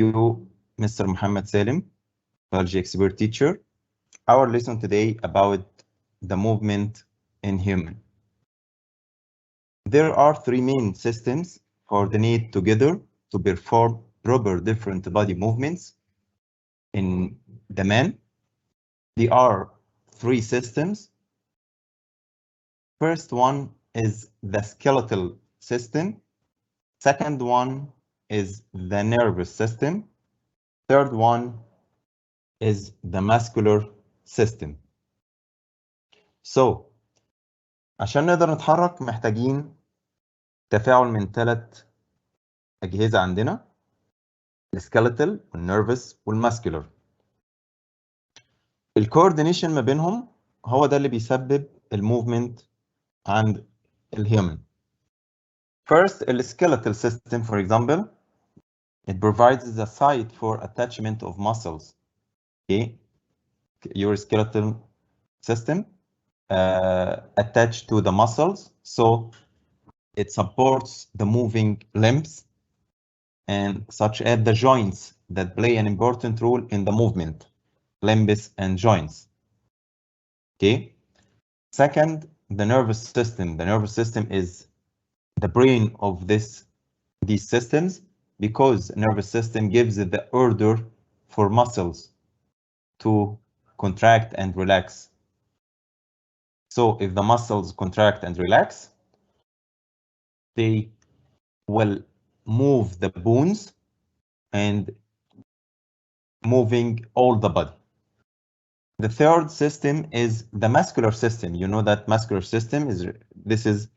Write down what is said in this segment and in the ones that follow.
You, Mr. Mohamed Salim, biology expert teacher. Our lesson today about the movement in human. There are three main systems coordinate together to perform proper different body movements in the man. There are three systems. First one is the skeletal system. Second one is the nervous system. Third one is the muscular system. So عشان نقدر نتحرك محتاجين تفاعل من ثلاث أجهزة عندنا السكيلتال والنيرفس والماسكولار. الكوردينيشن ما بينهم هو ده اللي بيسبب الموفمنت عند الهيومن. First, the skeletal system, for example, it provides the site for attachment of muscles. Okay, your skeletal system attached to the muscles, so it supports the moving limbs and such as the joints that play an important role in the movement, limbs and joints. Okay. Second, the nervous system. The nervous system is the brain of these systems because nervous system gives the order for muscles to contract and relax. So if the muscles contract and relax, they will move the bones and moving all the body. The third system is the muscular system. You know that muscular system is, this is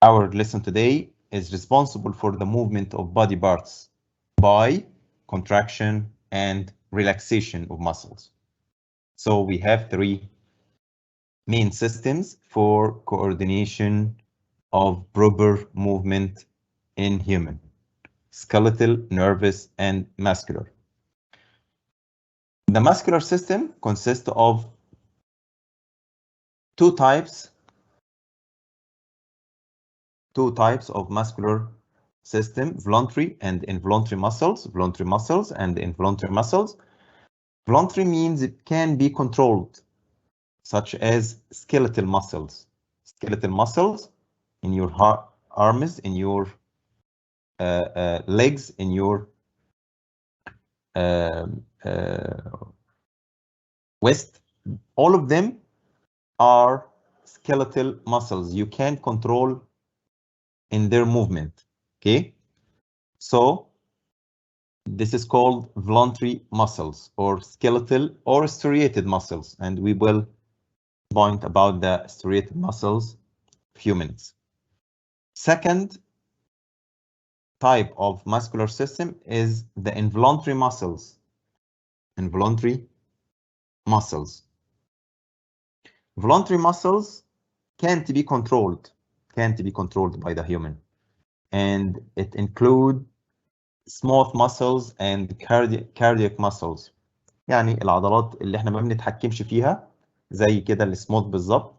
our lesson today, is responsible for the movement of body parts by contraction and relaxation of muscles. So we have three main systems for coordination of proper movement in human: skeletal, nervous, and muscular. The muscular system consists of two types of muscular system: voluntary and involuntary muscles. Voluntary muscles and involuntary muscles. Voluntary means it can be controlled, such as skeletal muscles. Skeletal muscles in your arms, in your legs, in your waist. All of them are skeletal muscles. You can't control in their movement. Okay, so this is called voluntary muscles or skeletal or striated muscles, and we will point about the striated muscles a few minutes. Second type of muscular system is the involuntary muscles. Involuntary muscles. Voluntary muscles can't be controlled by the human, and it includes smooth muscles and cardiac muscles. يعني العضلات اللي احنا ما بنتحكمش فيها زي كده السموث بالظبط،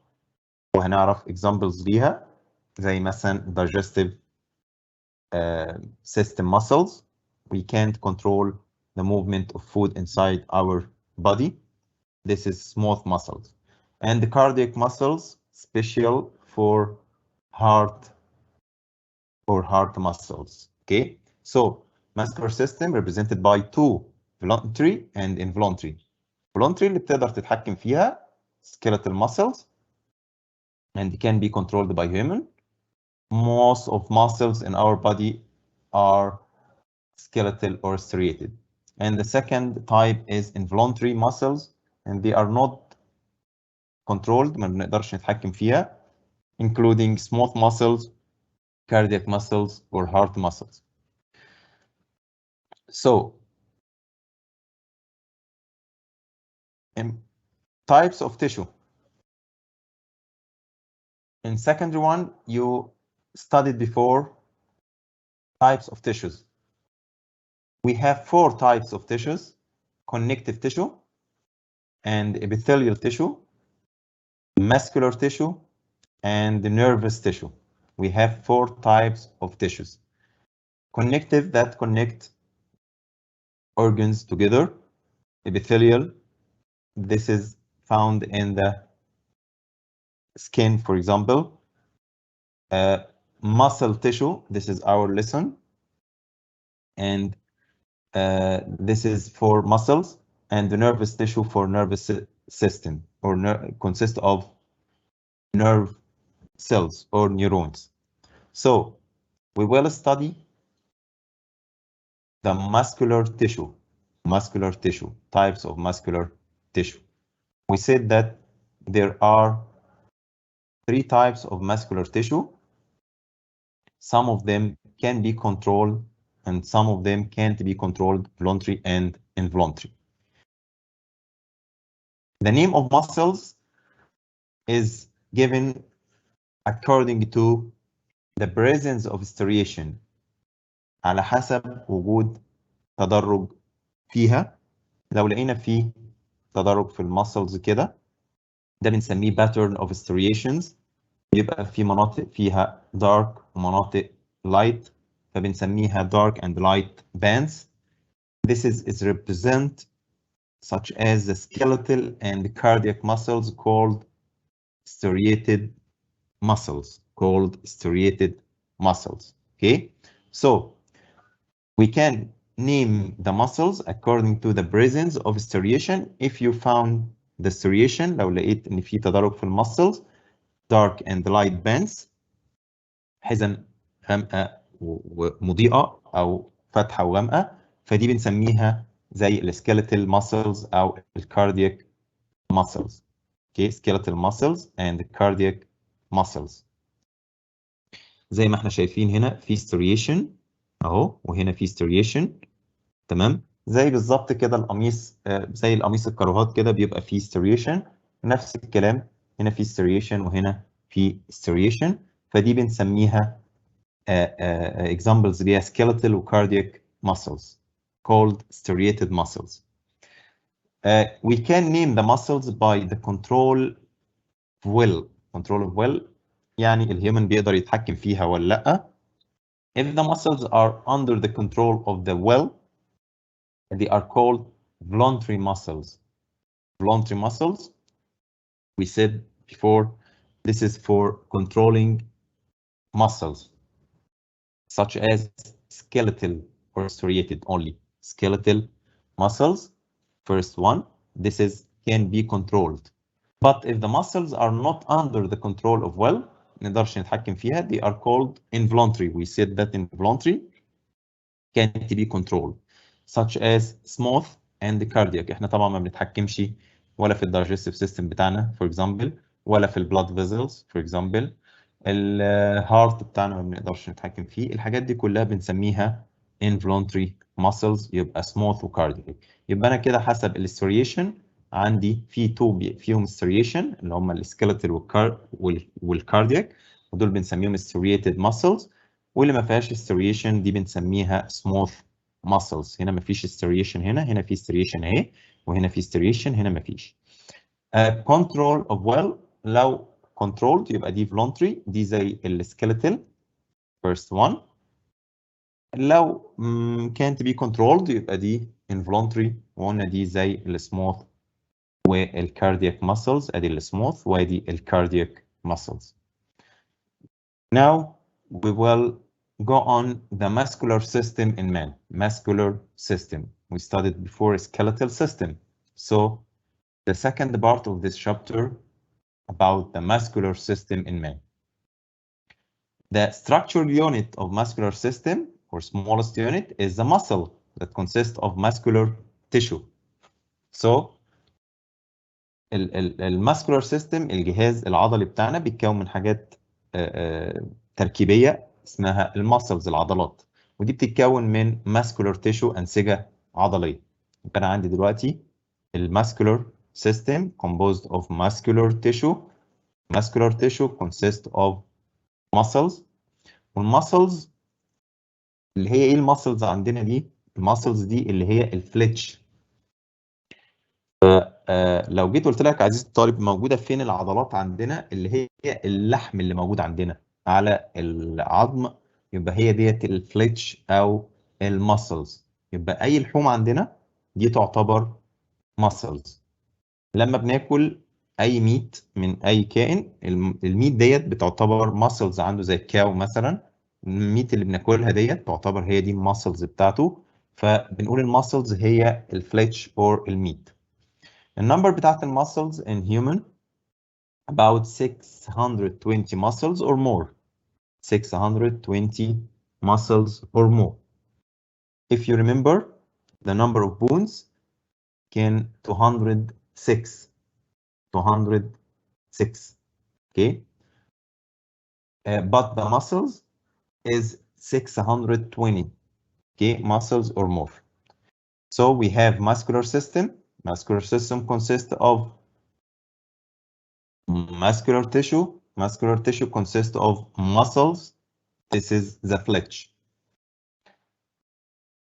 وهنعرف examples ليها زي مثلا digestive system muscles. We can't control the movement of food inside our body. This is smooth muscles. And the cardiac muscles special for heart or heart muscles. Okay, so muscular system represented by two, voluntary and involuntary. Voluntary اللي بتقدر تتحكم فيها skeletal muscles and can be controlled by human. Most of muscles in our body are skeletal or striated. And the second type is involuntary muscles, and they are not controlled, ما بنقدرش نتحكم فيها, including smooth muscles, cardiac muscles, or heart muscles. So, types of tissue. In secondary one, you studied before types of tissues. We have four types of tissues: connective tissue and epithelial tissue, muscular tissue, and the nervous tissue. We have four types of tissues. Connective, that connect organs together. Epithelial, this is found in the skin, for example. Muscle tissue, this is our lesson. And this is for muscles, and the nervous tissue for nervous system, or consists of nerve cells or neurons. So we will study the muscular tissue, types of muscular tissue. We said that there are 3 types of muscular tissue. Some of them can be controlled, and some of them can't be controlled, voluntary and involuntary. The name of muscles is given according to the presence of striation، على حسب وجود تدرج فيها. لو لقينا فيه تدرج في المسلز كده، ده بنسميه pattern of striations. يبقى في مناطق فيها dark ومناطق light، فبنسميها dark and light bands. This is represent such as the skeletal and cardiac muscles called striated muscles. Okay, so we can name the muscles according to the presence of striation. If you found the striation، لو لقيت ان في تدرج في المسلز dark and light bands، حزم غامقه ومضيئه او فاتحه وغامقه، فدي بنسميها زي السكيلتال muscles او الكاردياك muscles. Okay, skeletal muscles and cardiac muscles. زي ما احنا شايفين هنا في striation اهو، وهنا في striation. تمام، زي بالظبط كده القميص، زي القميص الكروهات كده بيبقى فيه striation. نفس الكلام، هنا في striation وهنا في striation، فدي بنسميها examples ليها skeletal و cardiac muscles called striated muscles. We can name the muscles by the control of will. يعني الهيومن بيقدر يتحكم فيها ولا لا. If the muscles are under the control of the will, they are called voluntary muscles. We said before, this is for controlling muscles such as skeletal or striated only. Skeletal muscles, first one, this is can be controlled. But if the muscles are not under the control of will، نقدرش نتحكم فيها، they are called involuntary. We said that involuntary can't be controlled, such as smooth and cardiac. احنا طبعا ما بنتحكمش ولا في الدايجستيف سيستم بتاعنا for example، ولا في البلاد فيزلز for example. الهارت بتاعنا ما بنقدرش نتحكم فيه. الحاجات دي كلها بنسميها involuntary muscles، يبقى smooth وكاردياك. يبقى انا كده حسب الستريشن عندي في فيهم ستريشن اللي هم السكيلتال والكاردياك، ودول بنسميهم striated muscles. واللي ما فيهاش ستريشن دي بنسميها smooth muscles. هنا ما فيش ستريشن، هنا في ستريشن اهي، وهنا في ستريشن، هنا ما فيش. control of will، لو controlled يبقى دي voluntary، دي زي السكيلتال first one. لو can't be controlled يبقى دي involuntary، وقلنا دي زي السموث والكاردياك muscles. ادي السموث وادي الكاردياك muscles. Now we will go on the muscular system in man. Muscular system. We studied before skeletal system. So the second part of this chapter about the muscular system in man. The structural unit of muscular system, or smallest unit, is the muscle that consists of muscular tissue. So الماسكولار سيستم، الجهاز العضلي بتاعنا، بيتكون من حاجات تركيبيه اسمها الماسلز، العضلات، ودي بتتكون من ماسكولار تيشو، انسجه عضليه. يبقى انا عندي دلوقتي الماسكولار سيستم composed of muscular tissue. muscular tissue consists of muscles. والماسلز اللي هي ايه الماسلز عندنا دي؟ الماسلز دي اللي هي الفليتش. لو جيت قلت لك عزيزي الطالب، موجوده فين العضلات عندنا؟ اللي هي اللحم اللي موجود عندنا على العظم، يبقى هي ديت الفليتش او الماسلز. يبقى اي لحوم عندنا دي تعتبر muscles. لما بناكل اي ميت من اي كائن، الميت ديت بتعتبر muscles عنده، زي الكاو مثلا. الميت اللي بناكلها ديت تعتبر هي دي الماسلز بتاعته، فبنقول الماسلز هي الفليتش اور الميت. النمبر بتاعت الماسلز in human about 620 muscles or more. 620 muscles or more. If you remember, the number of bones can 206. 206. Okay. But the muscles is 620. Okay, muscles or more. So we have muscular system. Muscular system consists of muscular tissue. Muscular tissue consists of muscles. This is the flesh.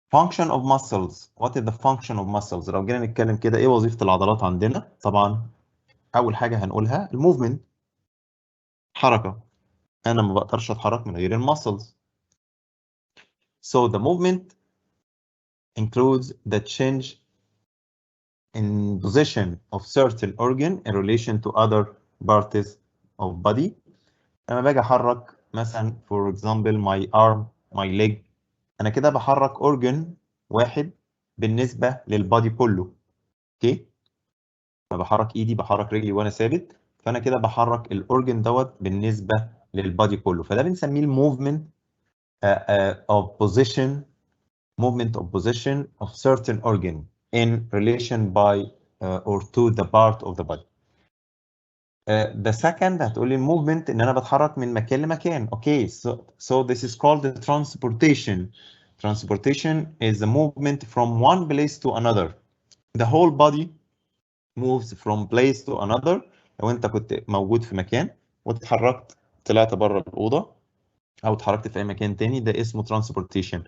Function of muscles. What is the function of muscles? لو جينا نتكلم كده ايه وظيفة العضلات عندنا؟ طبعا أول حاجة هنقولها الموفمنت، حركة. أنا ما بقدرش أتحرك من غير المسلز. So the movement includes the change in position of certain organ in relation to other parts of body. لما باجي أحرك مثلا for example my arm, my leg، أنا كده بحرك organ واحد بالنسبة للبادي كله. اوكي؟ فبحرك ايدي، بحرك رجلي وانا ثابت، فانا كده بحرك الاورجن دوت بالنسبه للبادي كله، فده بنسميه الموفمنت of position, movement of position of certain organ in relation by or to the part of the body. The second هتقولي الموفمنت ان انا بتحرك من مكان لمكان. اوكي، so this is called the transportation. Transportation is the movement from one place to another. The whole body moves from place to another. لو انت كنت موجود في مكان واتحركت، طلعت بره الأوضة أو اتحركت في أي مكان تاني، ده اسمه transportation.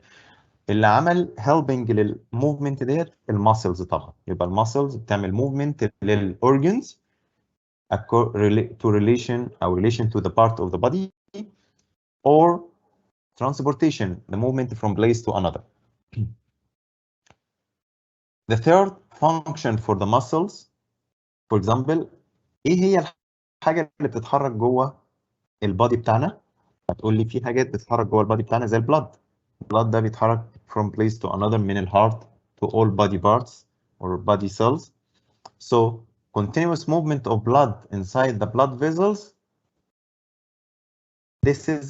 اللي عمل helping للموفمنت ديت الماسلز طبعا. يبقى الماسلز بتعمل موفمنت للأورجنز to relation أو relation to the part of the body, or transportation, the movement from place to another. The third function for the muscles, for example، ايه هي الحاجة اللي بتتحرك جوه البادي بتاعنا؟ هتقول لي في حاجات بتتحرك جوه البادي بتاعنا زي البلد. البلد ده بيتحرك from place to another من الهارت to all body parts or body cells. So continuous movement of blood inside the blood vessels, this is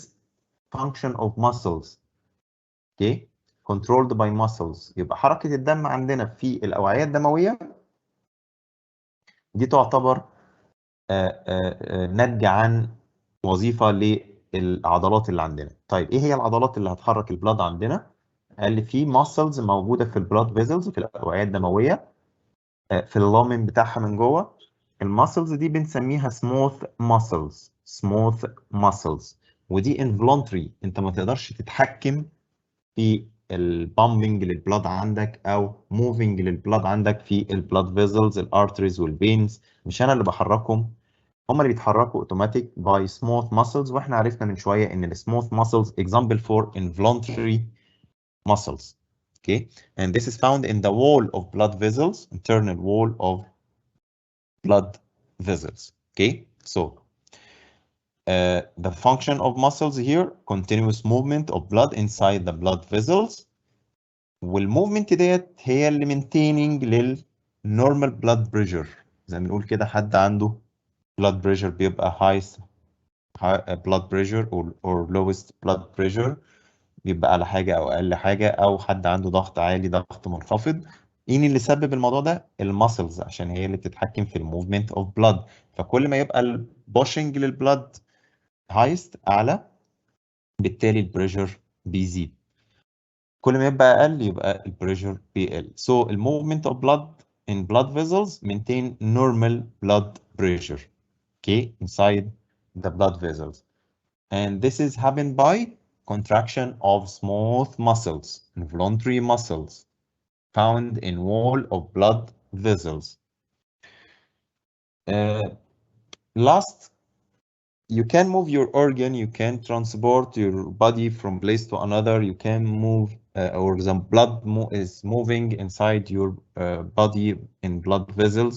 function of muscles. Okay, controlled by muscles. يبقى حركة الدم عندنا في الأوعية الدموية دي تعتبر ناتجة عن وظيفة للعضلات اللي عندنا. طيب ايه هي العضلات اللي هتحرك البلاد عندنا؟ قال لي في ماسلز موجودة في البلاد فيزلز، في الأوعية الدموية، في اللامين بتاعها من جوه. الماسلز دي بنسميها سموث ماسلز. سموث ماسلز، ودي انفولونتري، انت ما تقدرش تتحكم في البامبنج للبلاد عندك او موفينج للبلاد عندك في البلاد فيزلز، الارتريز والفينز. مش انا اللي بحركهم، هم اللي بيتحركوا اوتوماتيك باي سموث ماسلز. واحنا عرفنا من شويه ان السموث ماسلز example for involuntary muscles. Okay, and this is found in the wall of blood vessels, internal wall of blood vessels. Okay, so the function of muscles here, continuous movement of blood inside the blood vessels. والmovement ديت هي اللي maintaining للnormal blood pressure. زي ما بنقول كده حد عنده blood pressure بيبقى highest blood pressure or lowest blood pressure، بيبقى على حاجة أو أقل حاجة، أو حد عنده ضغط عالي، ضغط منخفض. مين اللي سبب الموضوع ده؟ المسلز، عشان هي اللي بتتحكم في الموفمنت اوف بلاد. فكل ما يبقى البوشنج للبلاد هايست أعلى، بالتالي البريشر بيزيد. كل ما يبقى أقل يبقى البريشر بيقل. So الموفمنت of blood in blood vessels maintain normal blood pressure, okay, inside the blood vessels. And this is happened by contraction of smooth muscles, involuntary muscles found in wall of blood vessels. Last, you can move your organ, you can transport your body from place to another, you can move or the blood is moving inside your body in blood vessels.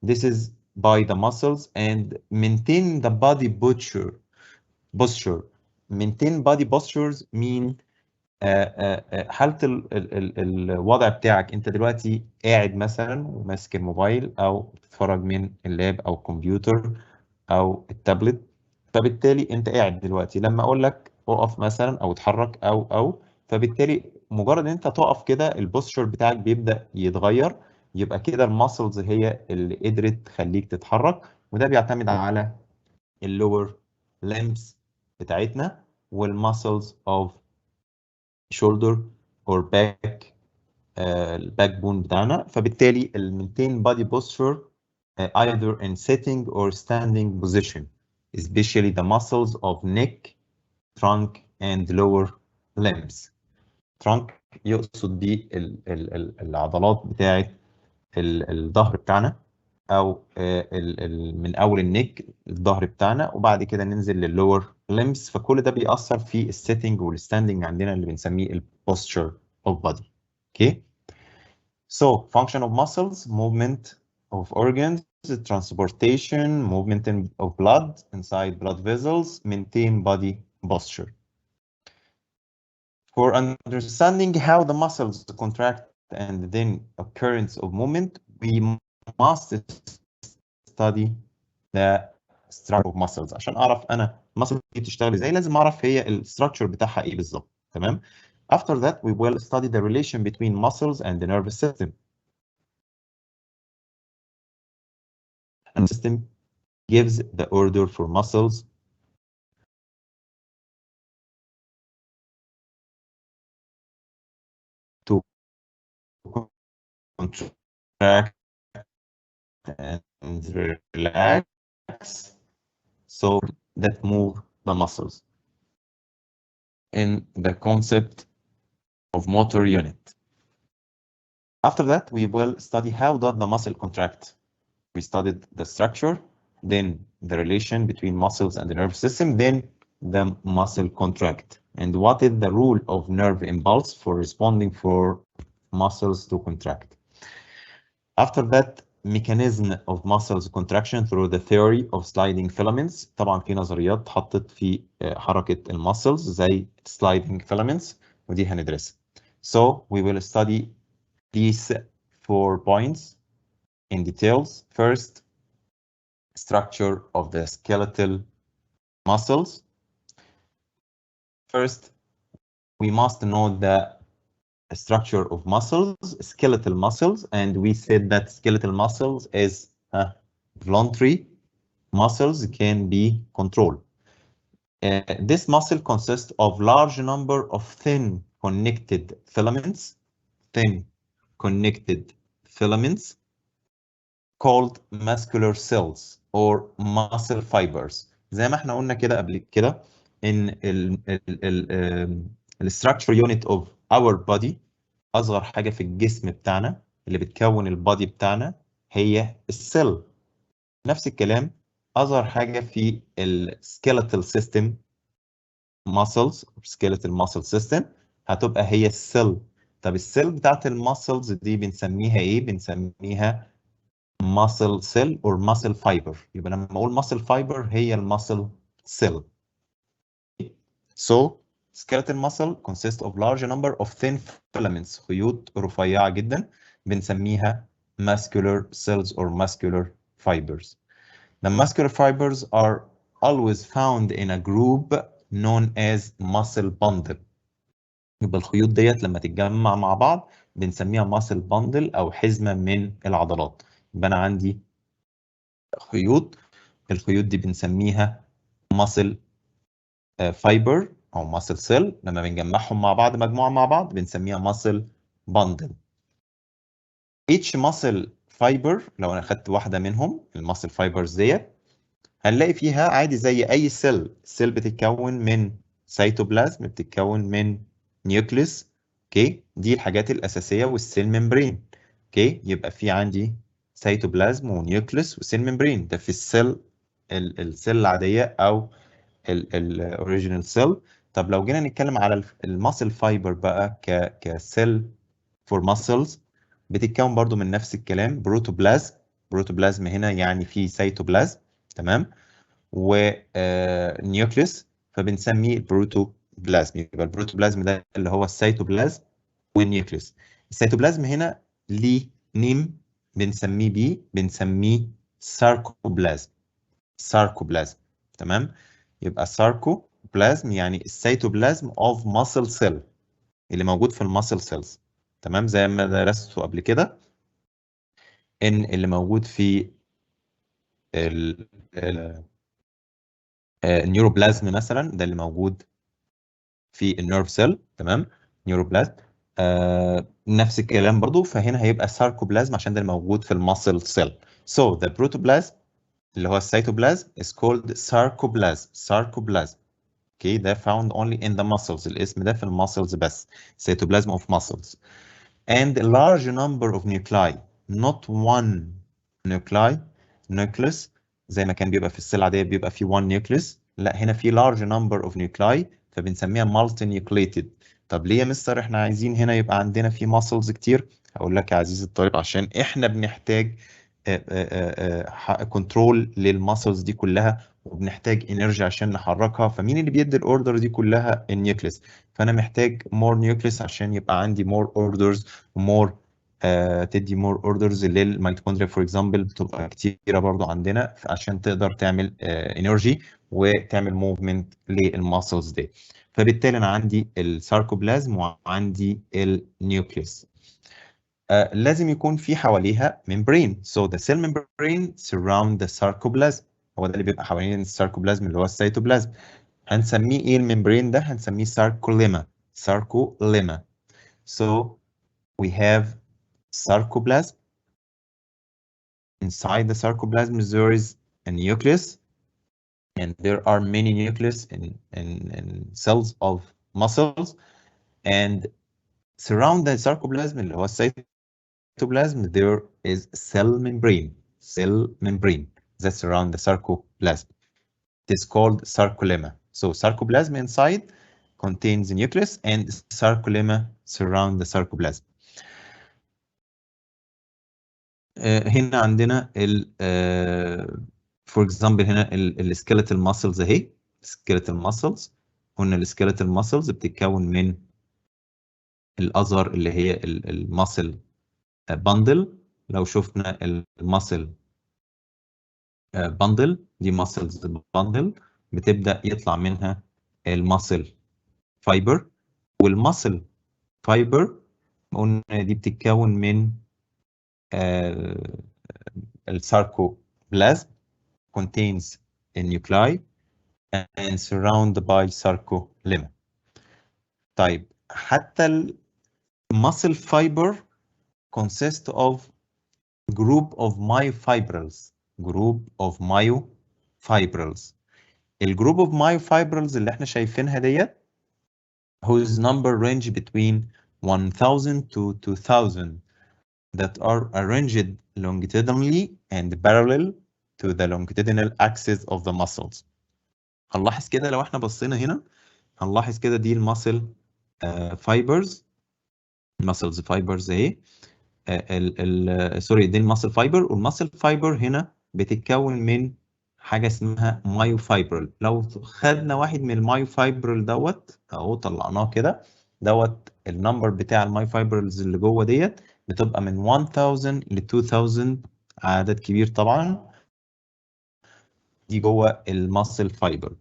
This is by the muscles, and maintain the body posture. Maintain body postures mean حالة الوضع بتاعك. انت دلوقتي قاعد مثلا وماسك الموبايل او بتتفرج من اللاب او الكمبيوتر او التابلت، فبالتالي انت قاعد دلوقتي لما اقول لك اقف مثلا او اتحرك او فبالتالي مجرد ان انت تقف كده البوستشر بتاعك بيبدأ يتغير، يبقى كده الماسلز هي اللي قدرت تخليك تتحرك. وده بيعتمد على اللور limbs بتاعتنا والماسلز اوف shoulder or back، الباك بون بتاعنا. فبالتالي المينتين body posture either in sitting or standing position, especially the muscles of neck, trunk and lower limbs. trunk يقصد بيه العضلات بتاعة الظهر بتاعنا، او من اول النك الظهر بتاعنا، وبعد كده ننزل لللور limbs. فكل ده بيأثر في السيتنج والستاندنج عندنا اللي بنسميه البوستشر of body. Okay. So function of muscles: movement of organs, transportation, movement of blood inside blood vessels, maintain body posture. For understanding how the muscles contract and then occurrence of movement, we must study the structure of muscles. عشان اعرف انا muscle دي بتشتغل ازاي لازم اعرف هي الستراكشر بتاعها ايه بالظبط. تمام. After that we will study the relation between muscles and the nervous system. And the system gives the order for muscles to contract and relax, so that move the muscles in the concept of motor unit. After that, we will study how does the muscle contract. We studied the structure, then the relation between muscles and the nervous system, then the muscle contract, and what is the role of nerve impulse for responding for muscles to contract. After that, mechanism of muscles contraction through the theory of sliding filaments. طبعا في نظريات حطت في حركة المسلز زي sliding filaments ودي هندرسها. So we will study these 4 points in details. First, structure of the skeletal muscles. First, we must know the structure of muscles, skeletal muscles, and we said that skeletal muscles is voluntary muscles can be controlled. This muscle consists of large number of thin connected filaments called muscular cells or muscle fibers. زي ما احنا قلنا كده قبل كده ان ال structure unit of our body، اصغر حاجه في الجسم بتاعنا اللي بتكون البادي بتاعنا هي السيل. نفس الكلام اصغر حاجه في السكيلتال سيستم muscles skeletal muscle system هتبقى هي السيل. طب السيل بتاعت الماسلز دي بنسميها ايه؟ بنسميها muscle cell or muscle fiber. يبقى لما اقول muscle fiber هي المسل cell. So skeletal muscle consists of large number of thin filaments، خيوط رفيعة جدا بنسميها muscular cells or muscular fibers. The muscular fibers are always found in a group known as muscle bundle. يبقى الخيوط ديت لما تتجمع مع بعض بنسميها muscle bundle أو حزمة من العضلات. يبقى أنا عندي خيوط، الخيوط دي بنسميها muscle fiber أو muscle cell، لما بنجمعهم مع بعض مجموعة مع بعض بنسميها muscle bundle. Each muscle fiber لو أنا خدت واحدة منهم المسل فايبرز ديت هنلاقي فيها عادي زي اي سيل. السيل بتتكون من سيتوبلازم، بتتكون من نيوكليس. اوكي، دي الحاجات الاساسيه والسيل ممبرين. اوكي، يبقى في عندي سيتوبلازم ونيوكليس وسيل ممبرين. ده في السيل السيل العاديه او الاوريجينال سيل. طب لو جينا نتكلم على الماسل فايبر بقى كسيل فور ماسلز، بتتكون برضو من نفس الكلام، بروتوبلازم. بروتوبلازم هنا يعني في سيتوبلازم، تمام، ونيوكليس، فبنسميه بروتوبلازم. يبقى البروتوبلازم ده اللي هو السيتوبلازم والنيوكليس. السيتوبلازم هنا ليه نيم بنسميه بيه، بنسميه ساركوبلازم. ساركوبلازم، تمام. يبقى ساركوبلازم يعني السيتوبلازم اوف ماسل سيل، اللي موجود في الماسل سيلز، تمام، زي ما درسته قبل كده ان اللي موجود في النيوروبلازم مثلا، ده اللي موجود في النيرف سيل، تمام، نيوروبلازم. نفس الكلام برضو، فهنا هيبقى ساركوبلازم عشان ده الموجود في الماسل سيل. So the protoplasm اللي هو السيتوبلازم is called sarcoplasm. sarcoplasm. اوكي، ده found only in the muscles. الاسم ده في الماسلز بس. cytoplasm of muscles. And a large number of nuclei. Not one nuclei. nucleus. زي ما كان بيبقى في السيل العادية بيبقى في one nucleus. لا، هنا في large number of nuclei، فبنسميها multinucleated. طب ليه يا مستر احنا عايزين هنا يبقى عندنا في muscles كتير؟ هقول لك يا عزيزي الطالب، عشان احنا بنحتاج كنترول للماسلز دي كلها، وبنحتاج انرجي عشان نحركها. فمين اللي بيدي الاوردر دي كلها؟ النيوكليس. فانا محتاج مور نيوكليس عشان يبقى عندي مور اوردرز، ومور تدي مور اوردرز للميتوكوندريا فور اكزامبل، بتبقى كتيره برضو عندنا عشان تقدر تعمل انرجي وتعمل موفمنت للماسلز دي. فبالتالي انا عندي الساركوبلازم وعندي النيوكليس. لازم يكون في حواليها membrane. So the cell membrane surround the sarcoplasm. هو ده اللي بيبقى حوالين الساركوبلازم اللي هو السيتوبلازم. هنسميه ايه الممبرين ده؟ هنسميه sarcolemma. sarcolemma. So we have sarcoplasm. Inside the sarcoplasm there is a nucleus, and there are many nucleus in cells of muscles, and surround the sarcoplasm اللي هو cytoplasm there is cell membrane that surround the sarcoplasm. It is called sarcolemma. So sarcoplasm inside contains the nucleus, and sarcolemma surround the sarcoplasm. هنا عندنا ال for example هنا الskeletal muscles اهي. skeletal muscles، قلنا الskeletal muscles بتتكون من الأزر اللي هي الماسل باندل. لو شفنا الماسل باندل دي ماسلز باندل، بتبدأ يطلع منها الماسل فايبر. والماسل فايبر قلنا دي بتتكون من الساركوبلازم contains a nuclei and surrounded by sarcolemma. طيب حتى الماسل fiber consist of group of myofibrils. group of myofibrils. الجروب of myofibrils اللي احنا شايفينها ديت whose number range between 1000 to 2000 that are arranged longitudinally and parallel to the longitudinal axis of the muscles. هنلاحظ كده لو احنا بصينا هنا، هنلاحظ كده دي الماسل فايبرز. الماسلز فايبرز اهي. سوري، دي الماسل فايبر، والماسل فايبر هنا بتتكون من حاجه اسمها مايو فايبرل. لو خدنا واحد من المايو فايبرل دوت اهو، طلعناه كده، دوت النمبر بتاع المايو فايبرلز اللي جوه ديت بتبقى من 1000 ل 2000، عدد كبير طبعا. دي جوه الماسل فايبر،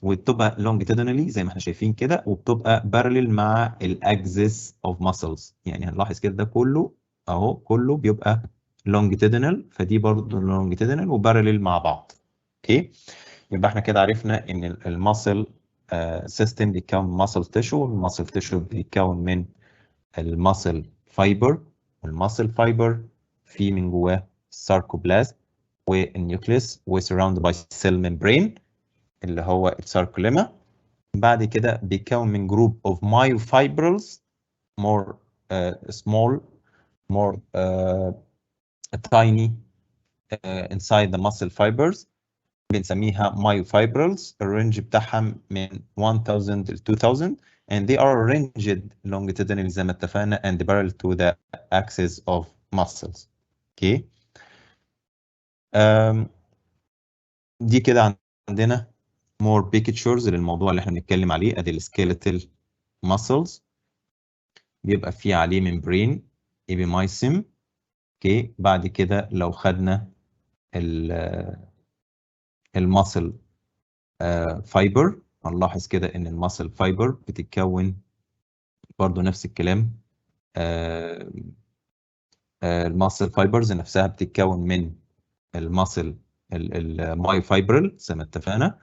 وبتبقى longitudinally زي ما احنا شايفين كده، وبتبقى parallel مع الاكسس اوف ماسلز. يعني هنلاحظ كده ده كله اهو، كله بيبقى longitudinal، فدي برضه longitudinal وبارلل مع بعض. اوكي، يبقى احنا كده عرفنا ان الماسل سيستم بيتكون من ماسل تيشو، والماسل تيشو بيتكون من الماسل فايبر، والماسل فايبر في من جواه الساركوبلازم والنيوكليس وسراوند باي سيل ممبرين اللي هو الساركوليما. بعد كده بيتكون من جروب اوف مايوفايبرلز more small, more tiny inside the muscle fibers. بنسميها مايوفايبرلز. الرينج بتاعها من 1000 ل 2000 and they are arranged longitudinally زي ما اتفقنا and parallel to the axis of muscles. اوكي دي كده عندنا more pictures للموضوع اللي احنا بنتكلم عليه. ادي السكيلتال muscles بيبقى فيه عليه membrane epimysium. اوكي بعد كده لو خدنا الماسل فايبر هنلاحظ كده ان الماسل فايبر بتتكون برضو نفس الكلام. الماسل فايبرز نفسها بتتكون من الماسل الماي فايبرل زي ما اتفقنا.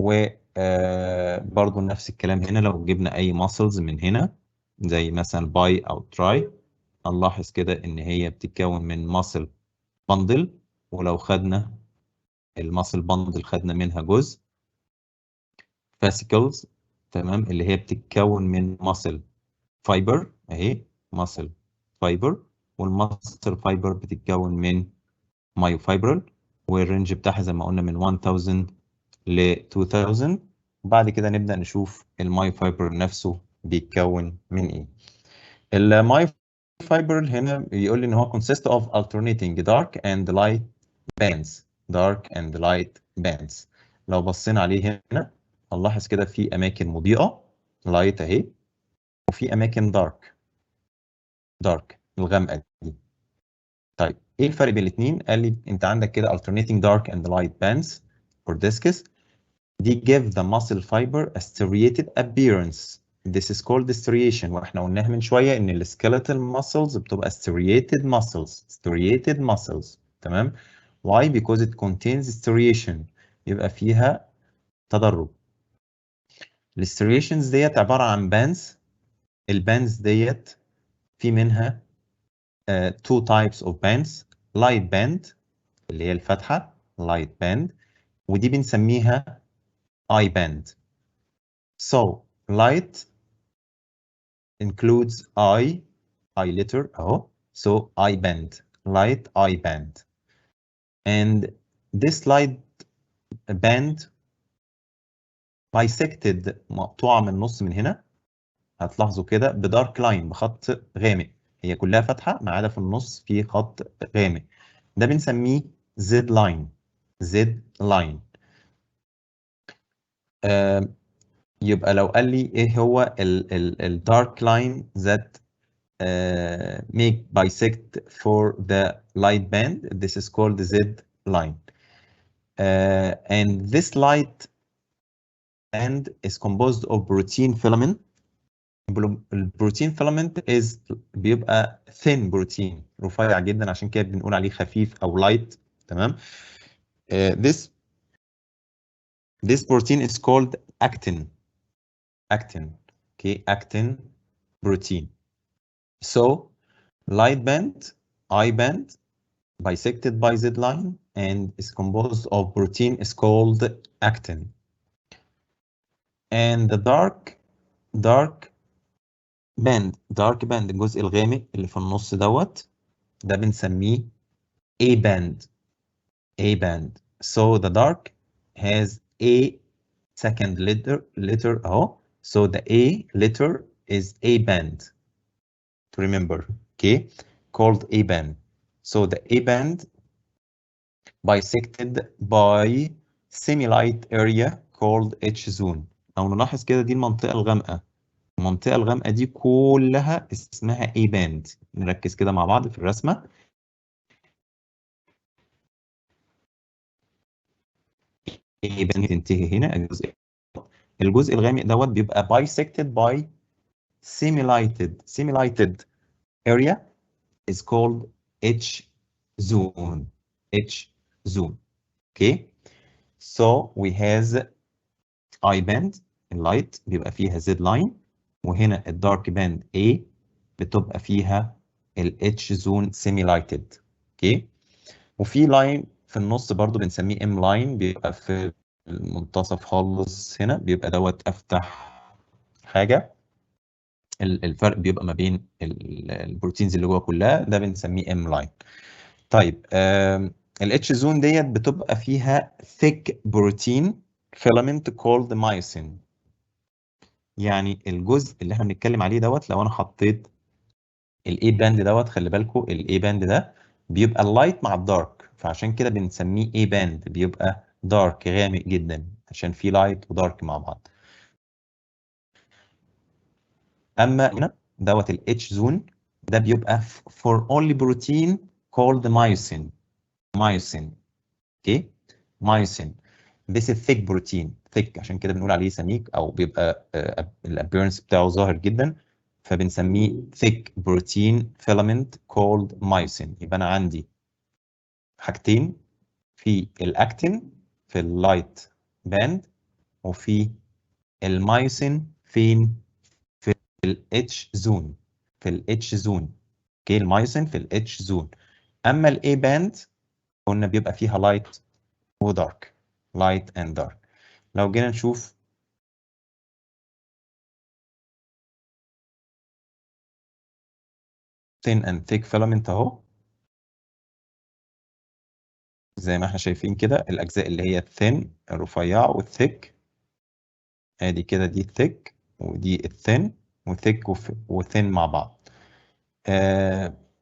وبرضو نفس الكلام هنا لو جبنا اي ماسلز من هنا زي مثلا باي او تراي هنلاحظ كده ان هي بتتكون من ماسل بندل. ولو خدنا الماسل بندل خدنا منها جزء فاسيكلز تمام اللي هي بتتكون من ماسل فايبر اهي ماسل فايبر. والماسل فايبر بتتكون من مايوفايبرل والرينج بتاعها زي ما قلنا من 1000 ل 2000. بعد كده نبدأ نشوف المايوفايبر نفسه بيتكون من ايه. المايوفايبرل هنا بيقول لي ان هو consist of alternating dark and light bands. dark and light bands. لو بصينا عليه هنا هنلاحظ كده في اماكن مضيئة لايت اهي وفي اماكن دارك الغامقة دي. طيب ايه الفرق بين الاثنين؟ قال لي انت عندك كده alternating dark and light bands or discs. دي give the muscle fiber a striated appearance. This is called striation. واحنا قلناها من شويه ان الskeletal muscles بتبقى striated muscles تمام. Why? Because it contains striation. يبقى فيها تدرج. الستريشنز ديت عباره عن bands. الباندز ديت في منها two types of bands. light band اللي هي الفتحه light band ودي بنسميها eye band. So light includes eye letter اهو. So eye band light eye band and this light band bisected مقطوعة من النص من هنا. هتلاحظوا كده بدارك لاين بخط غامق. هي كلها فتحة ما عدا في النص في خط غامق. ده بنسميه زد لاين. زد لاين. يبقى لو قال لي ايه هو الدارك لاين that make bisect for the light band, this is called the Z line. And this light band is composed of protein filament. البروتين filament is بيبقى thin protein رفيع جدا عشان كده بنقول عليه خفيف او light تمام. This protein is called actin. Okay, actin protein. So light band, eye band, bisected by Z line and is composed of protein is called actin. And the dark band الجزء الغامق اللي في النص دوت ده بنسميه A band. So the dark has a second letter اهو. So the A letter is A band. To remember, okay, called A band. So the A band bisected by semi-light area called H zone. لو نلاحظ كده دي المنطقة الغامقة. المنطقة الغامقة دي كلها اسمها A band. نركز كده مع بعض في الرسمة. A band تنتهي هنا. الجزء الغامق دوت بيبقى bisected by semi-lighted area is called H zone. H zone. Okay. So we has I band اللايت بيبقى فيها Z line وهنا الدارك باند A بتبقى فيها ال H zone semi lighted. اوكي. وفي لاين في النص برضو بنسميه M line بيبقى في المنتصف خالص هنا بيبقى دوت افتح حاجه. الفرق بيبقى ما بين البروتينز اللي جوه كلها ده بنسميه M line. طيب الاتش زون ديت بتبقى فيها thick protein filament called myosin. يعني الجزء اللي احنا بنتكلم عليه دوت، لو انا حطيت الاي باند دوت، خلي بالكم الاي باند ده بيبقى اللايت مع الدارك، فعشان كده بنسميه اي باند، بيبقى دارك غامق جدا عشان في لايت ودارك مع بعض. اما هنا دوت الاتش زون ده بيبقى for only protein called myosin. myosin اوكي. myosin this is thick protein. thick عشان كده بنقول عليه سميك، او بيبقى الابيرنس بتاعه ظاهر جدا، فبنسميه thick protein filament called myosin. يبقى انا عندي حاجتين، في الاكتين في اللايت باند، وفي المايوسين فين؟ في الاتش زون. في الاتش زون. اوكي، المايوسين في الاتش زون. اما الاي باند قلنا بيبقى فيها لايت ودارك. لايت اند دارك. لو جينا نشوف thin and thick filament اهو، زي ما احنا شايفين كده الاجزاء اللي هي الثين الرفيعه والثيك، ادي كده دي الثيك ودي الثين، وثيك وثين مع بعض.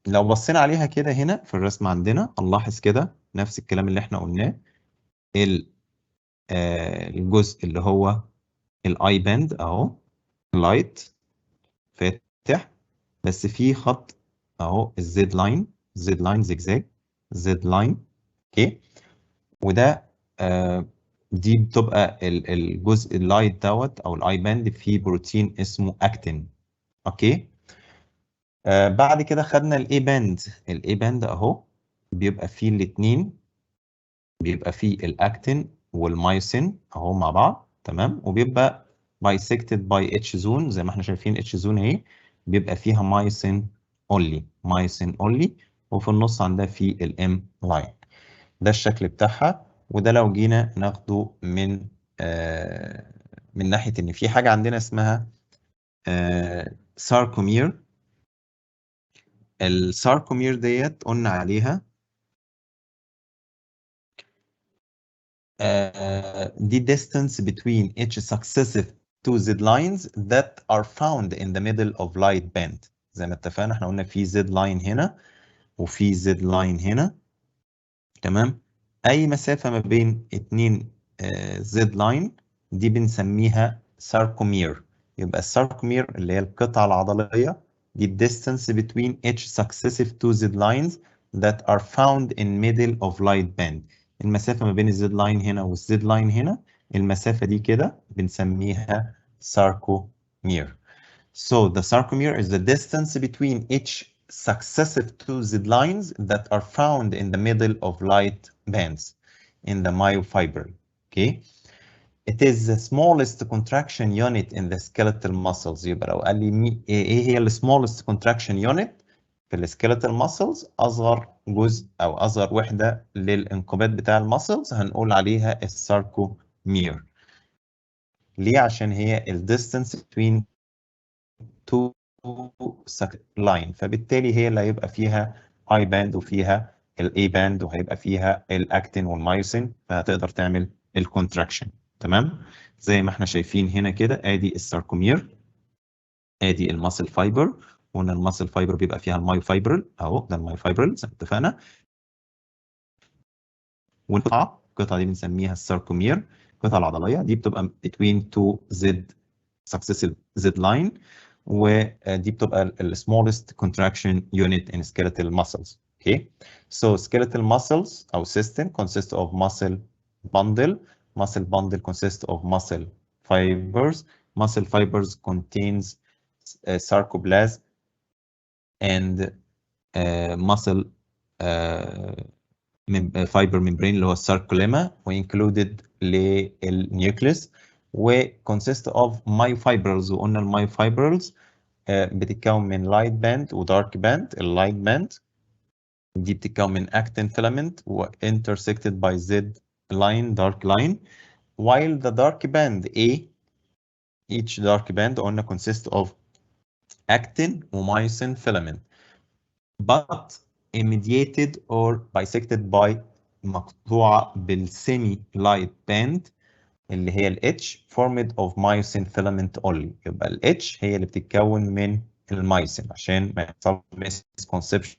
لو بصينا عليها كده هنا في الرسم عندنا هنلاحظ كده نفس الكلام اللي احنا قلناه. الجزء اللي هو الاي باند اهو لايت فاتح، بس في خط اهو الزد لاين، زد لاين زجزاج، زد لاين. اوكي. وده دي بتبقى الجزء اللايت دوت او الاي باند فيه بروتين اسمه اكتين. اوكي. بعد كده خدنا الاي باند. الاي باند اهو بيبقى فيه الاثنين، بيبقى فيه الاكتين والمايوسين اهو مع بعض، تمام. وبيبقى bisected by اتش زون، زي ما احنا شايفين اتش زون اهي بيبقى فيها مايوسين اونلي، مايوسين اونلي، وفي النص عندها في الام لاين. ده الشكل بتاعها. وده لو جينا ناخده من ناحية ان في حاجة عندنا اسمها ساركومير. الساركومير ديت قلنا عليها the distance between each successive two Z lines that are found in the middle of light band. زي ما اتفقنا احنا قلنا في Z line هنا وفي Z line هنا، تمام. اي مسافة ما بين اتنين Z line دي بنسميها ساركومير. يبقى الساركومير اللي هي القطعة العضلية دي distance between each successive two Z lines that are found in middle of light band. المسافة ما بين الزد لاين هنا والزد لاين هنا، المسافة دي كده بنسميها sarcomere. So the sarcomere is the distance between each successive two Z lines that are found in the middle of light bands in the myofibril. Okay. It is the smallest contraction unit in the skeletal muscles. يبقى لو قال لي ايه هي ال smallest contraction unit في ال skeletal muscles، اصغر جزء او اصغر وحده للانقباض بتاع المسلز هنقول عليها الساركومير. ليه؟ عشان هي ال distance between two line، فبالتالي هي اللي هيبقى فيها اي باند وفيها الاي باند وهيبقى فيها الاكتين والمايوسين، فهتقدر تعمل الكونتراكشن. تمام. زي ما احنا شايفين هنا كده ادي الساركومير، ادي الماسل فايبر. وقلنا الماسل فايبر بيبقى فيها المايوفايبرل اهو، ده المايوفايبرل زي ما اتفقنا. القطعه دي بنسميها الساركومير، القطعه العضليه دي بتبقى between two Z successive Z line، ودي بتبقى ال smallest contraction unit in skeletal muscles. Okay. So skeletal muscles أو system consist of muscle bundle. Muscle bundle consists of muscle fibers. Muscle fibers contains sarcoplasm and muscle فايبر ممبرين اللي هو الساركوليما، وانكلودد للنيوكليس، وكونسيست اوف مايوفايبرلز. وقلنا المايوفايبرلز بتتكون من لايت باند ودارك باند. اللايت باند دي بتتكون من actin filament و intersected by Z line dark line, while the dark band A, each dark band قلنا consists of actin و myosin filament but mediated or bisected by مقطوعة بالسيمي لايت باند اللي هي ال H formed of myosin filament only. يبقى ال H هي اللي بتتكون من المايسين عشان ما يحصل misconception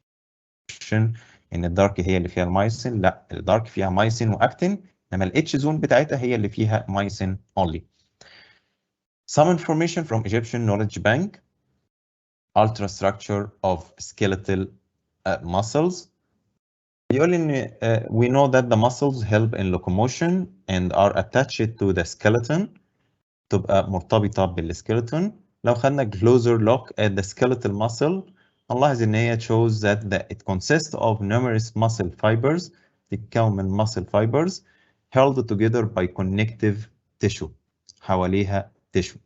ان الدارك هي اللي فيها المايسين. لا، الدارك فيها مايسين واكتين، انما ال H زون بتاعتها هي اللي فيها مايسين only. Some information from Egyptian Knowledge Bank. Ultrastructure of skeletal muscles. بيقول إن we know that the muscles help in locomotion and are attached to the skeleton. تبقى مرتبطة بالskeleton. لو خدنا closer look at the skeletal muscle هنلاحظ إن هي shows that it consists of numerous muscle fibers. تتكون من muscle fibers held together by connective tissue. حواليها tissue.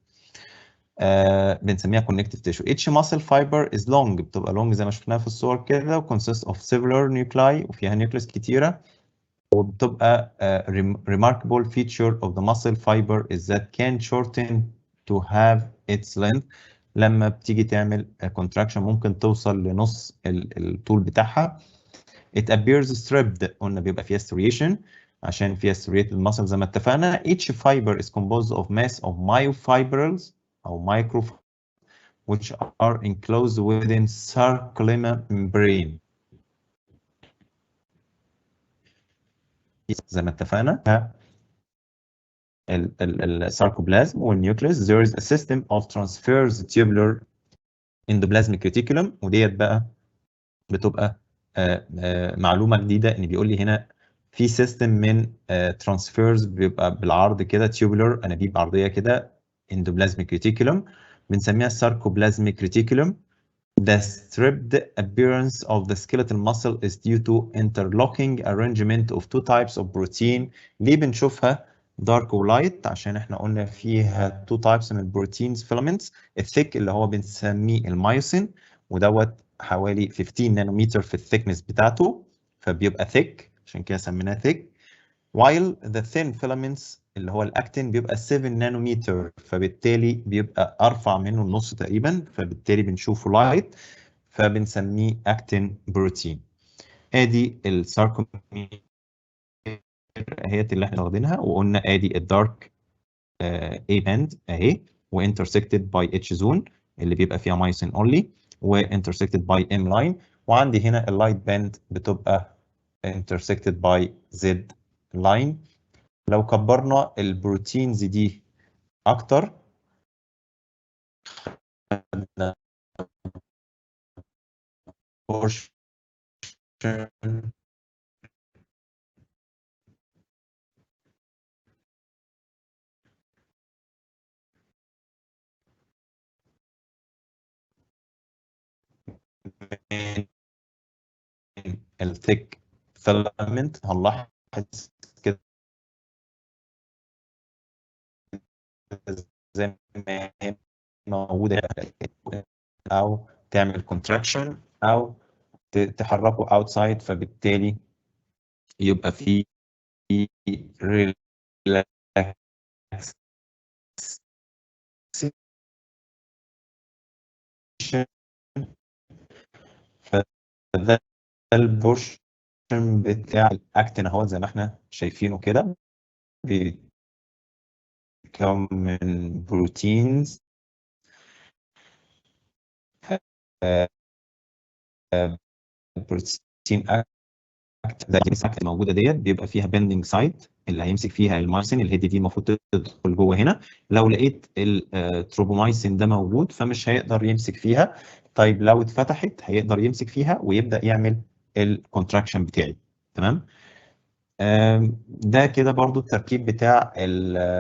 بنسميها connective tissue. Each muscle fiber is long. بتبقى long زي ما شفناها في الصور كده و consists of several nuclei وفيها nucleus كتيرة. وبتبقى remarkable feature of the muscle fiber is that can shorten to have its length. لما بتيجي تعمل contraction ممكن توصل لنص الطول بتاعها. It appears stripped. قلنا بيبقى فيها striation عشان فيها striated muscle زي ما اتفقنا. Each fiber is composed of mass of myofibrils أو micro which are enclosed within sarcolemma membrane. زي ما اتفقنا الساركوبلازم والنيوكليس. There is a system of transverse tubular endoplasmic reticulum. وديت بقى بتبقى معلومة جديدة ان بيقول لي هنا في سيستم من ترانسفيرز بيبقى بالعرض كده tubular انابيب عرضية كده endoplasmic reticulum بنسميها sarcoplasmic reticulum. The stripped appearance of the skeletal muscle is due to interlocking arrangement of two types of protein. ليه بنشوفها dark و light؟ عشان احنا قلنا فيها two types من البروتينز filaments. الثيك اللي هو بنسميه المايوسين ودوت حوالي 15 نانومتر في الثيكنس بتاعته فبيبقى thick عشان كده سميناه thick. while the thin filaments اللي هو الاكتين بيبقى 7 نانومتر فبالتالي بيبقى ارفع منه النص تقريبا فبالتالي بنشوفه لايت فبنسميه اكتين بروتين. ادي الساركومير اهي اللي احنا واخدينها وقلنا ادي الدارك A band اهي وانترسكتد باي اتش زون اللي بيبقى فيها مايسين اونلي وانترسكتد باي ام لاين. وعندي هنا اللايت باند بتبقى intersected by Z line. لو كبرنا البروتينز دي اكتر portion من الثيك فيلامنت هنلاحظ كده زي ما هي موجوده او تعمل contraction او تحركه outside فبالتالي يبقى في relaxation. فده البورشن بتاع الاكتين اهو زي ما احنا شايفينه كده بيتكون من بروتينز بروتين اكت زي الساكت الموجوده ديت بيبقى فيها بندنج سايت اللي هيمسك فيها المايسين. الهيد دي المفروض تدخل جوه هنا. لو لقيت التروبومايسين ده موجود فمش هيقدر يمسك فيها. طيب لو اتفتحت هيقدر يمسك فيها ويبدا يعمل الكونتراكشن بتاعي. تمام. ده كده برضو التركيب بتاع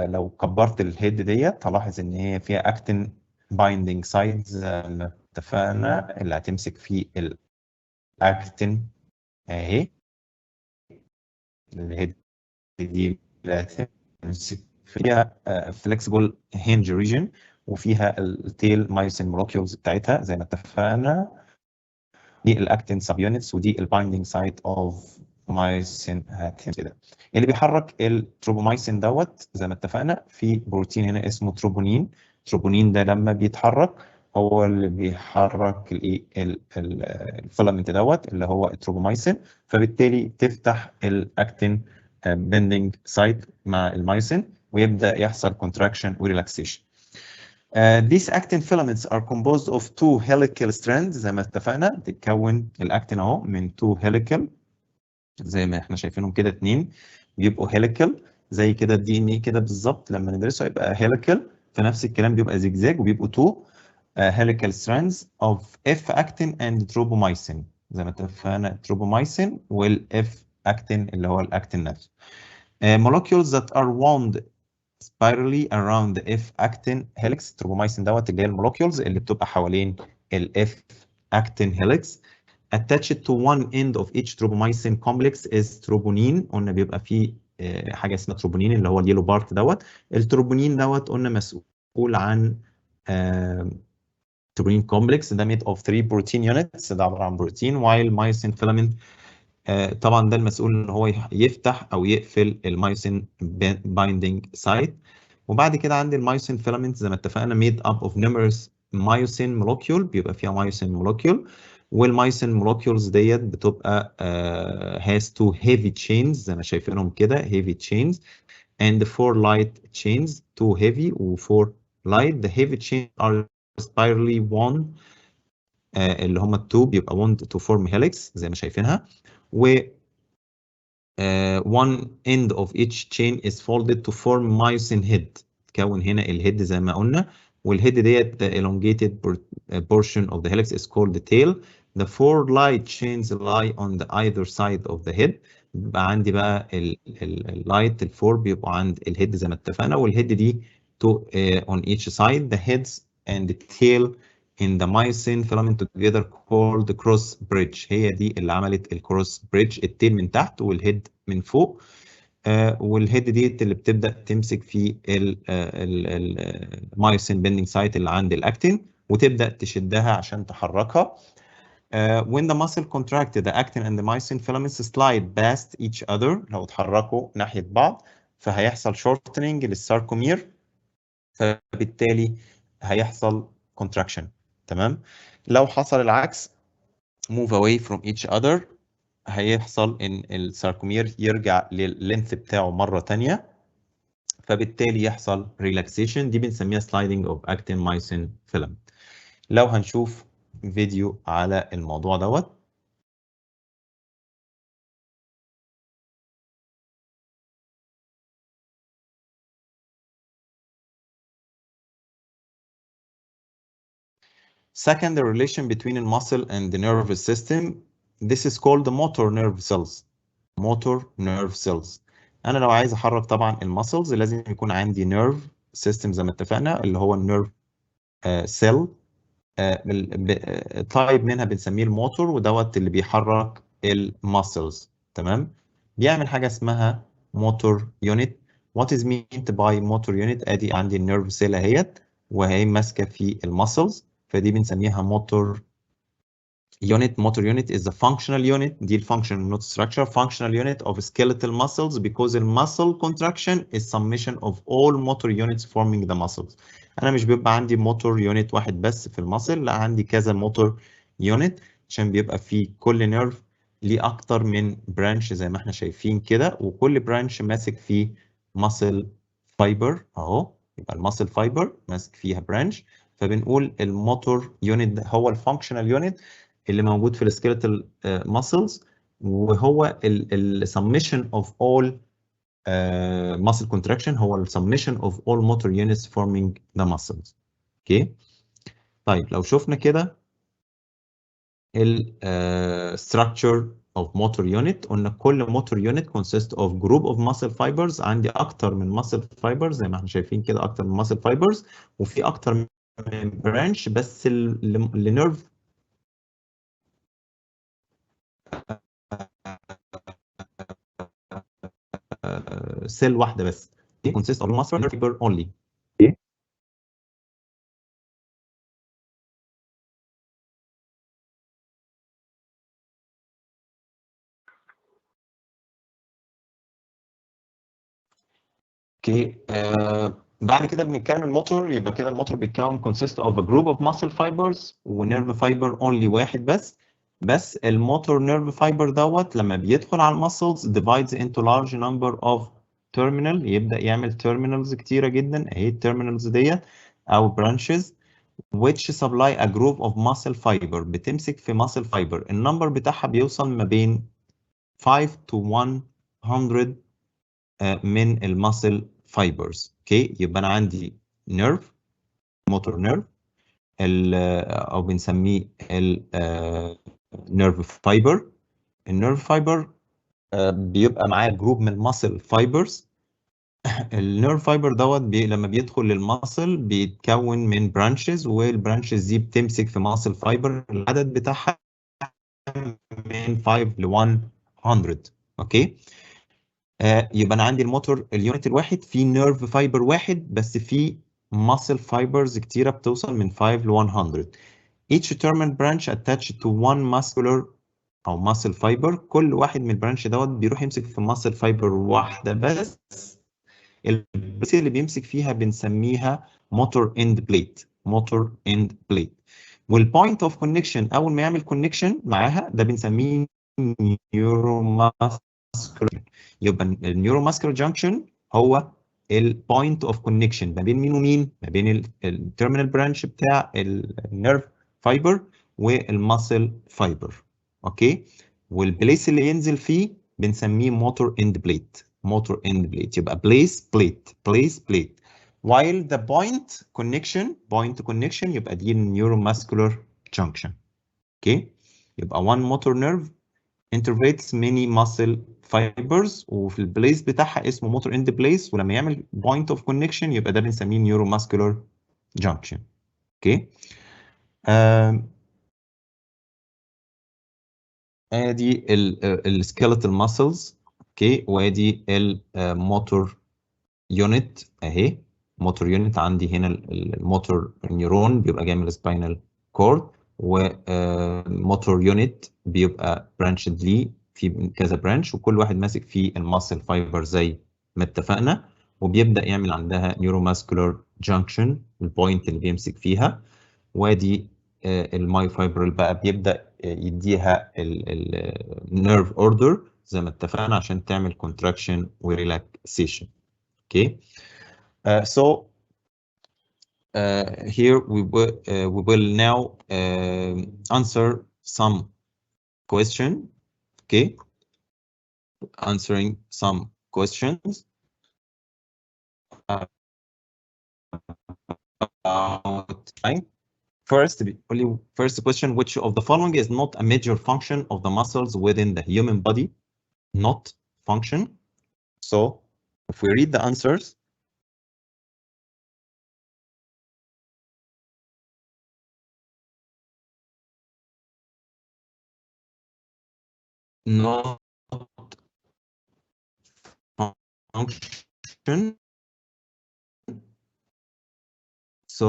لو كبرت الهيد ديت هلاحظ ان هي فيها اكتين بايندنج سايت زي ما اتفقنا اللي هتمسك فيه الاكتين اهي. الهيد دي هتمسك فيها فليكسبل هينج ريجن وفيها التيل مايسين مولكيولز بتاعتها زي ما اتفقنا. دي الاكتين سب يونتس ودي البايندنج سايت اوف مايسين كده. اللي بيحرك التروبومايسين دوت زي ما اتفقنا في بروتين هنا اسمه تروبونين. التروبونين ده لما بيتحرك هو اللي بيحرك الفيلامنت دوت اللي هو التروبومايسين، فبالتالي تفتح الاكتين بيندنج سايت مع المايسين ويبدا يحصل كونتراكشن وريلاكسيشن. These actin filaments are composed of two helical strands زي ما اتفقنا، بتتكون الاكتين اهو من two helical زي ما احنا شايفينهم كده، اتنين بيبقوا هيليكال زي كده الدي ان ايه كده بالظبط، لما ندرسه يبقى هيليكال، في نفس الكلام بيبقى زجزاج وبيبقوا تو helical strands of F actin and tropomyosin زي ما اتفقنا، tropomyosin والF actin اللي هو الاكتين نفسه. Molecules that are wound spirally around the F actin helix. tropomyosin دوت اللي هي المولكيولز اللي بتبقى حوالين ال F actin helix. Attached to one end of each tropomyosin complex is troponin. قلنا بيبقى فيه حاجه اسمها تروبونين اللي هو اليلو بارت دوت. التروبونين دوت قلنا مسؤول عن تروبونين كومبلكس ده made of 3 protein units، ده عباره عن بروتين، while myosin filament طبعا ده المسؤول ان هو يفتح او يقفل المايوسين بايندينج سايت. وبعد كده عندي المايوسين فيلامنت زي ما اتفقنا made up of numerous myosin molecule، بيبقى فيها myosin molecule، والمايوسين molecules ديت بتبقى has two heavy chains زي ما شايفينهم كده heavy chains and four light chains، two heavy و four light. The heavy chains are spirally wound اللي هم التو بيبقى wound to form helix زي ما شايفينها، و one end of each chain is folded to form myosin head. تكون هنا الهيد زي ما قلنا، والهيد ديت elongated portion of the helix is called the tail. The four light chains lie on the either side of the head. بيبقى عندي بقى اللايت الفور بيبقوا عند الهيد زي ما اتفقنا، والهيد دي on each side. The heads and the tail in the myosin filament together called cross bridge. هي دي اللي عملت الكروس بريدج، التيل من تحت والهيد من فوق. والهيد دي اللي بتبدا تمسك في المايوسين بيندنج سايت اللي عند الاكتين وتبدا تشدها عشان تحركها. When the muscle contracted, the actin and the myosin filaments slide past each other. لو اتحركوا ناحيه بعض فهيحصل shortening للساركومير، فبالتالي هيحصل contraction. تمام. لو حصل العكس move away from each other هيحصل ان الساركومير يرجع لللينث بتاعه مره تانية، فبالتالي يحصل ريلاكسيشن، دي بنسميها sliding of actin myosin filament. لو هنشوف فيديو على الموضوع دوت. Second, the relation between the muscle and the nervous system. This is called the motor nerve cells. motor nerve cells. انا لو عايز احرك طبعا المسلز لازم يكون عندي nerve system زي ما اتفقنا اللي هو النيرف سيل. طيب منها بنسميه الموتور، ودوت اللي بيحرك المسلز. تمام. بيعمل حاجه اسمها موتور يونت. What is meant by motor unit؟ ادي عندي النيرف سيل اهيت وهي ماسكه في المسلز، فدي بنسميها موتور unit. Motor unit is the functional unit. دي الفانكشنال not structure. Functional unit of skeletal muscles because the muscle contraction is summation of all motor units forming the muscles. انا مش بيبقى عندي موتور يونت واحد بس في المسل، لا عندي كذا موتور يونت عشان بيبقى في كل نيرف ليه اكتر من برانش زي ما احنا شايفين كده، وكل برانش ماسك فيه muscle fiber اهو، يبقى المسل فايبر ماسك فيها برانش، فبنقول الموتور يونت ده هو الفانكشنال يونت اللي موجود في السكيلتال ماسلز، وهو السميشن اوف اول muscle contraction، هو السميشن اوف اول motor units forming the muscles. اوكي. طيب لو شفنا كده structure of motor unit، قلنا كل motor unit consist of group of muscle fibers. عندي اكتر من muscle fibers زي ما احنا شايفين كده، اكتر من muscle fibers، وفي اكتر من branch، بس النيرف سيل واحده بس. دي consist of muscle fiber only. اوكي. بعد كده بنتكلم الموتور، يبقى كده الموتور بيتكون consist of a group of muscle fibers ونيرف فايبر only واحد بس الموتور نيرف فايبر دوت لما بيدخل على المسلز divides into large number of terminal، يبدأ يعمل terminals كتيرة جدا اهي التيرمينالز ديت او branches which supply a group of muscle fiber، بتمسك في muscle fiber النمبر بتاعها بيوصل ما بين 5 to 100 من المسل فايبرز. اوكي، يبقى انا عندي نيرف، موتور نيرف، او بنسميه النيرف فايبر. النيرف فايبر بيبقى معاه جروب من المسل فايبرز. النيرف فايبر دوت لما بيدخل للمسل بيتكون من برانشز، والبرانشز دي بتمسك في مسل فايبر العدد بتاعها من 5 ل 100. اوكي، يبقى انا عندي الموتور اليونت الواحد فيه نيرف فايبر واحد بس فيه ماسل فايبرز كتيره بتوصل من 5 ل 100. each terminal branch attached to one muscular او muscle fiber، كل واحد من البرانش دوت بيروح يمسك في muscle fiber واحده بس. البس اللي بيمسك فيها بنسميها موتور اند بليت، موتور اند بليت. والبوينت اوف كونكشن اول ما يعمل كونكشن معاها ده بنسميه نيورو. يبقى النيورو ماسكولار جانكشن هو البوينت اوف كونكشن ما بين مين ومين؟ ما بين التيرمينال برانش بتاع النيرف فايبر والماسل فايبر. اوكي، والبليس اللي ينزل فيه بنسميه موتور اند بليت، موتور اند بليت. يبقى بليس بليت، بليس بليت. while the point connection يبقى دي النيورو ماسكولار جانكشن. اوكي، يبقى one motor nerve انترفيتس ميني ماسل فايبرز، وفي البليس بتاعها اسمه موتور اند بليس، ولما يعمل بوينت اوف كونكشن يبقى ده بنسميه نيورو ماسكولار جانكشن. اوكي، ادي السكيلتال ماسلز. اوكي، وادي الموتور يونت اهي. موتور يونت عندي هنا الموتور نيورون بيبقى جاي من السباينال كورد، وموتور يونت بيبقى برانشد ليه في كذا برانش، وكل واحد ماسك فيه الماسل فايبر زي ما اتفقنا، وبيبدا يعمل عندها نيورو ماسكولار جانكشن البوينت اللي بيمسك فيها. وادي الماي فايبرال بقى بيبدا يديها النيرف اوردر زي ما اتفقنا عشان تعمل كونتراكشن وريلاكسيشن. اوكي، so here we will now answer some question. Okay, answering some questions about time. First question: which of the following is not a major function of the muscles within the human body? Not function. So if we read the answers, not function. So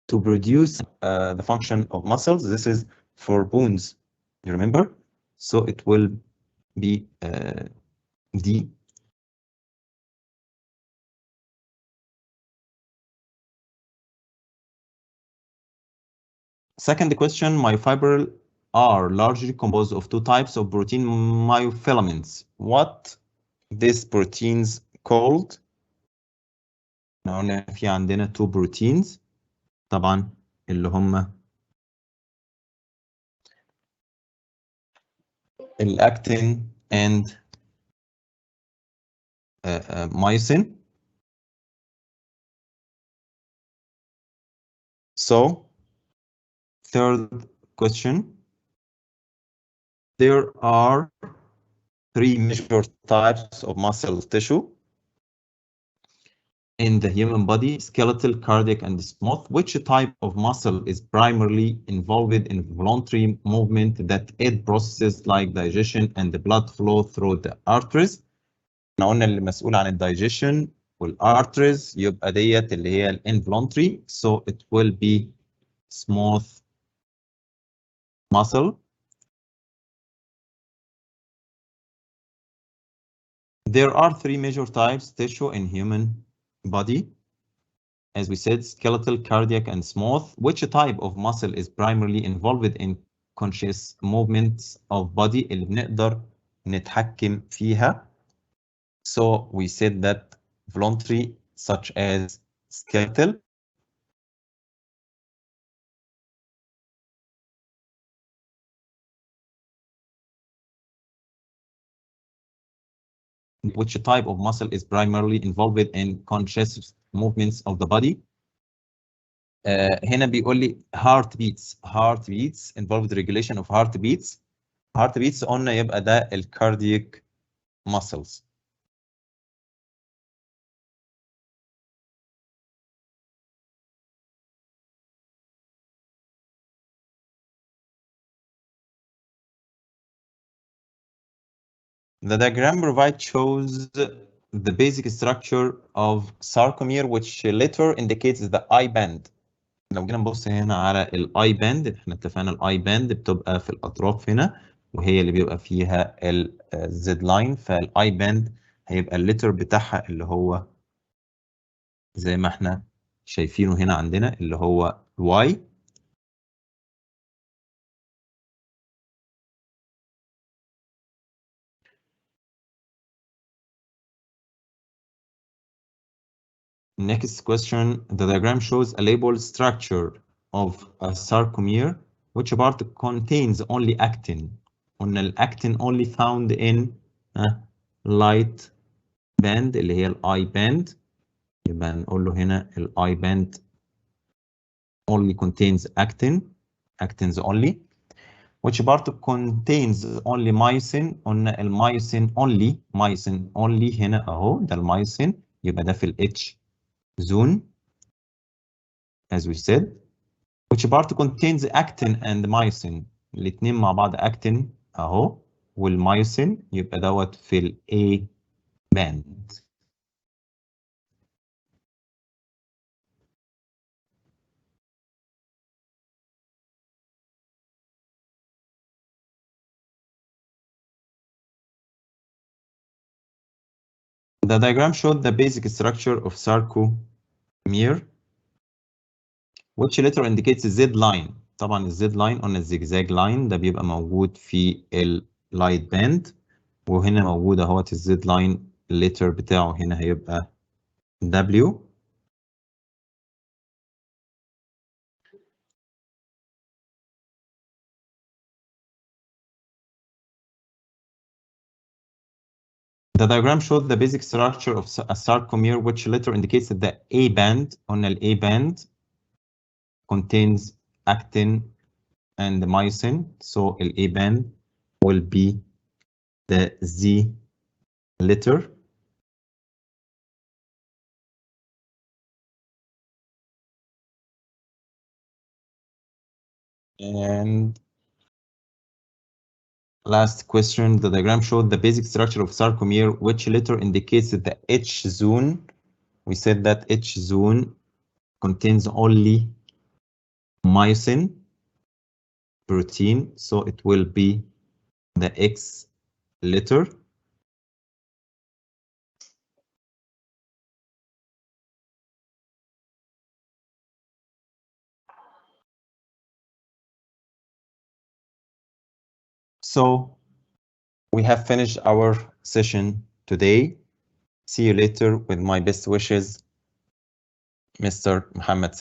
to produce the function of muscles, this is for bones, you remember? So it will be D. Second question: myofibril are largely composed of two types of protein myofilaments. What these proteins called? قلنا في عندنا two proteins طبعا اللي هم الاكتين and myosin. So third question: there are three major types of muscle tissue in the human body: skeletal, cardiac, and smooth. Which type of muscle is primarily involved in voluntary movement that aid processes like digestion and the blood flow through the arteries? احنا قلنا اللي مسؤول عن الدايجيشن والارتريز يبقى ديت اللي هي الانفولونتري. So it will be smooth muscle. There are three major types tissue in human body. As we said, skeletal, cardiac, and smooth. Which type of muscle is primarily involved in conscious movements of body اللي بنقدر نتحكم فيها? So we said that voluntary, such as skeletal. Which type of muscle is primarily involved in conscious movements of the body? هنا بيقول لي heart beats involved regulation of heart beats قلنا يبقى ده الكاردياك muscles. The diagram provided shows the basic structure of sarcomere, which letter indicates the I band. لو جينا نبص هنا على الاي باند، احنا اتفقنا الاي باند بتبقى في الاطراف هنا وهي اللي بيبقى فيها الزد لاين، فالاي باند هيبقى الليتر بتاعها اللي هو زي ما احنا شايفينه هنا عندنا اللي هو Y. Next question, the diagram shows a labeled structure of a sarcomere, which part contains only actin. قلنا الactin only found in light band اللي هي الاي باند، يبقى نقول له هنا الاي باند only contains actins only. Which part contains only myosin؟ قلنا المايوسين only هنا اهو ده المايوسين، يبقى ده في الاتش zone as we said. Which part contains actin and myosin؟ الاثنين مع بعض actin اهو والمايوسين، يبقى دوت في ال A band. The diagram showed the basic structure of sarcomere. Which letter indicates the Z line؟ طبعا الزد لاين قلنا الزجزاج لاين ده بيبقى موجود في اللايت باند، وهنا موجود اهوت الزد لاين الليتر بتاعه هنا هيبقى W. The diagram showed the basic structure of a sarcomere. Which letter indicates that the A band قلنا ال A band contains actin and myosin, so ال A band will be the Z letter. And last question, the diagram showed the basic structure of sarcomere. Which letter indicates that the H zone? We said that H zone contains only myosin protein, so it will be the X letter. So we have finished our session today. See you later with my best wishes, Mr. Mohamed.